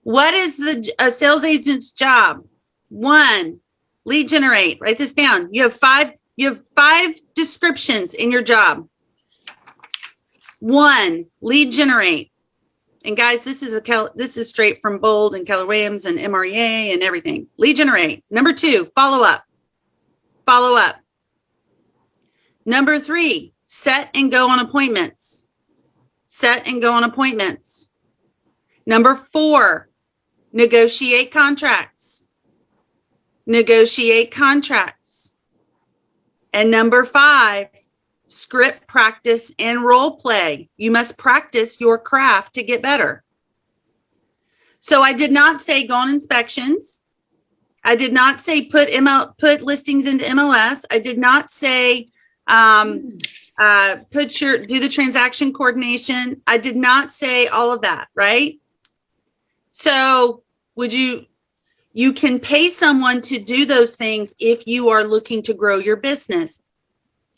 What is a sales agent's job? 1, lead generate. Write this down. You have five descriptions in your job. 1, lead generate. And guys, this is straight from Bold and Keller Williams and MREA and everything. Lead generate. Number 2, follow up. Follow up. Number 3, set and go on appointments. Set and go on appointments. Number 4, negotiate contracts. Negotiate contracts. And number 5, script practice and role play. You must practice your craft to get better. So I did not say go on inspections. I did not say put listings into MLS. I did not say do the transaction coordination. I did not say all of that, right? So you can pay someone to do those things if you are looking to grow your business.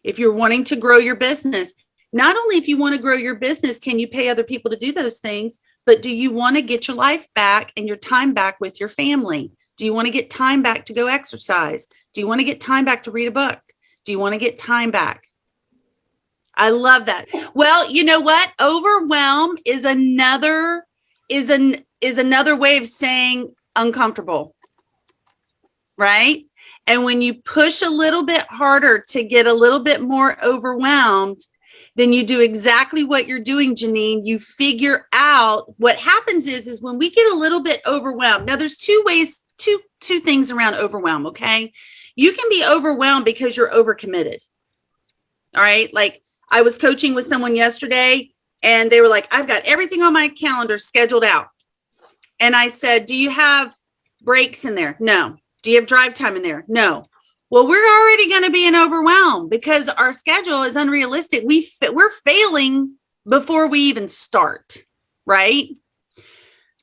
If you're wanting to grow your business, not only if you want to grow your business, can you pay other people to do those things, but do you want to get your life back and your time back with your family? Do you want to get time back to go exercise? Do you want to get time back to read a book? Do you want to get time back? I love that. Well, you know what? Overwhelm is another way of saying uncomfortable, right? And when you push a little bit harder to get a little bit more overwhelmed, then you do exactly what you're doing, Janine. You figure out what happens is when we get a little bit overwhelmed. Now, there's two things around overwhelm, okay? You can be overwhelmed because you're overcommitted. All right? Like I was coaching with someone yesterday and they were like, I've got everything on my calendar scheduled out. And I said, do you have breaks in there? No. Do you have drive time in there? No. Well, we're already going to be in overwhelm because our schedule is unrealistic. We're failing before we even start, right?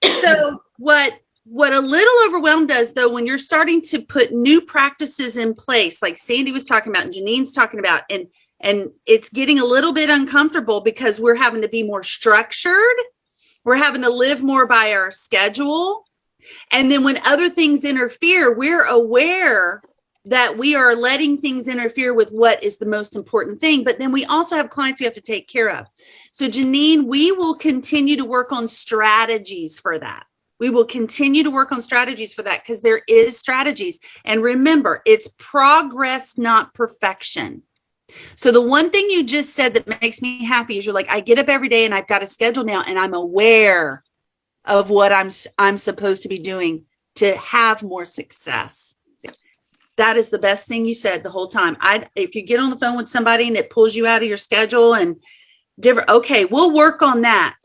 So what a little overwhelm does, though, when you're starting to put new practices in place, like Sandy was talking about and Janine's talking about, and it's getting a little bit uncomfortable because we're having to be more structured. We're having to live more by our schedule. And then when other things interfere, we're aware that we are letting things interfere with what is the most important thing. But then we also have clients we have to take care of. So Janine, we will continue to work on strategies for that. We will continue to work on strategies for that because there is strategies. And remember, it's progress, not perfection. So the one thing you just said that makes me happy is you're like, I get up every day and I've got a schedule now and I'm aware of what I'm supposed to be doing to have more success. That is the best thing you said the whole time. If you get on the phone with somebody and it pulls you out of your schedule and different, okay, we'll work on that.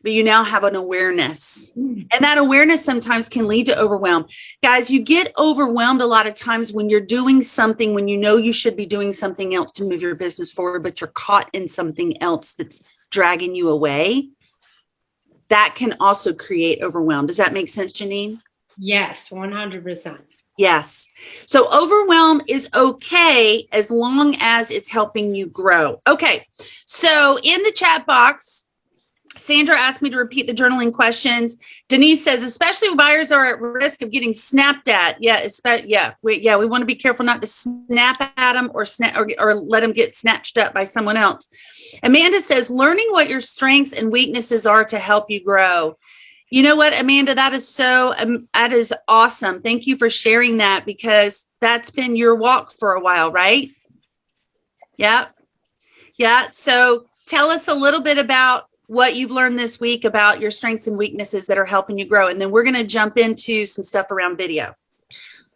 But you now have an awareness. And that awareness sometimes can lead to overwhelm. Guys, you get overwhelmed a lot of times when you're doing something, when you know you should be doing something else to move your business forward, but you're caught in something else that's dragging you away. That can also create overwhelm. Does that make sense, Janine? Yes, 100%. Yes. So overwhelm is okay as long as it's helping you grow. Okay. So in the chat box, Sandra asked me to repeat the journaling questions. Denise says, especially when buyers are at risk of getting snapped at. We want to be careful not to snap at them or let them get snatched up by someone else. Amanda says, learning what your strengths and weaknesses are to help you grow. You know what, Amanda, that is awesome. Thank you for sharing that because that's been your walk for a while, right? Yeah. Yeah. So tell us a little bit about what you've learned this week about your strengths and weaknesses that are helping you grow. And then we're going to jump into some stuff around video.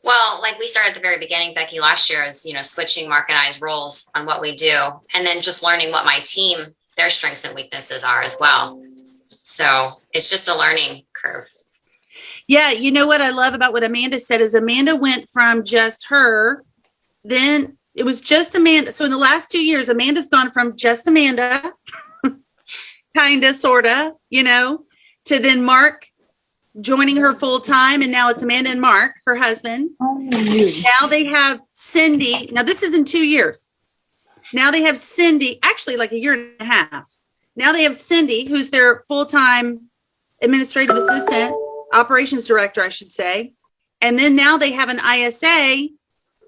Well, like we started at the very beginning, Becky, last year is, switching Mark and I's roles on what we do. And then just learning what my team, their strengths and weaknesses are as well. So it's just a learning curve. Yeah. You know what I love about what Amanda said is Amanda went from just her, then it was just Amanda. So in the last 2 years, Amanda's gone from just Amanda, kind of, sort of, to then Mark joining her full time. And now it's Amanda and Mark, her husband. Now they have Cindy. Now this is in 2 years. Now they have Cindy, actually like a year and a half. Now they have Cindy, who's their full-time administrative assistant. operations director, I should say. And then now they have an ISA.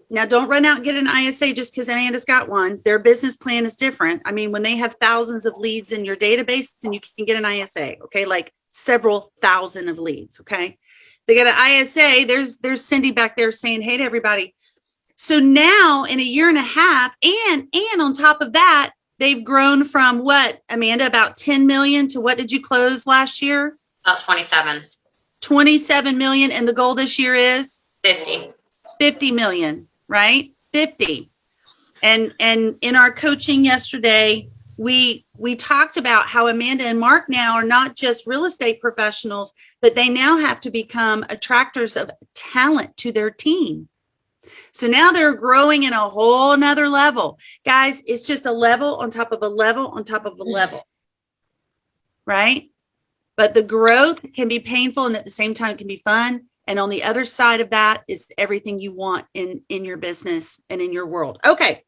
Now, don't run out and get an ISA just because Amanda's got one. Their business plan is different. I mean, when they have thousands of leads in your database, then you can get an ISA, okay? Like several thousand of leads, okay? They got an ISA. There's Cindy back there saying, hey to everybody. So now in a year and a half, and on top of that, they've grown from what, Amanda, about 10 million to what did you close last year? About 27. 27 million. And the goal this year is? 50 million, right? 50. And in our coaching yesterday, we talked about how Amanda and Mark now are not just real estate professionals, but they now have to become attractors of talent to their team. So now they're growing in a whole nother level. Guys, it's just a level on top of a level on top of a level, right? But the growth can be painful and at the same time it can be fun. And on the other side of that is everything you want in your business and in your world. Okay.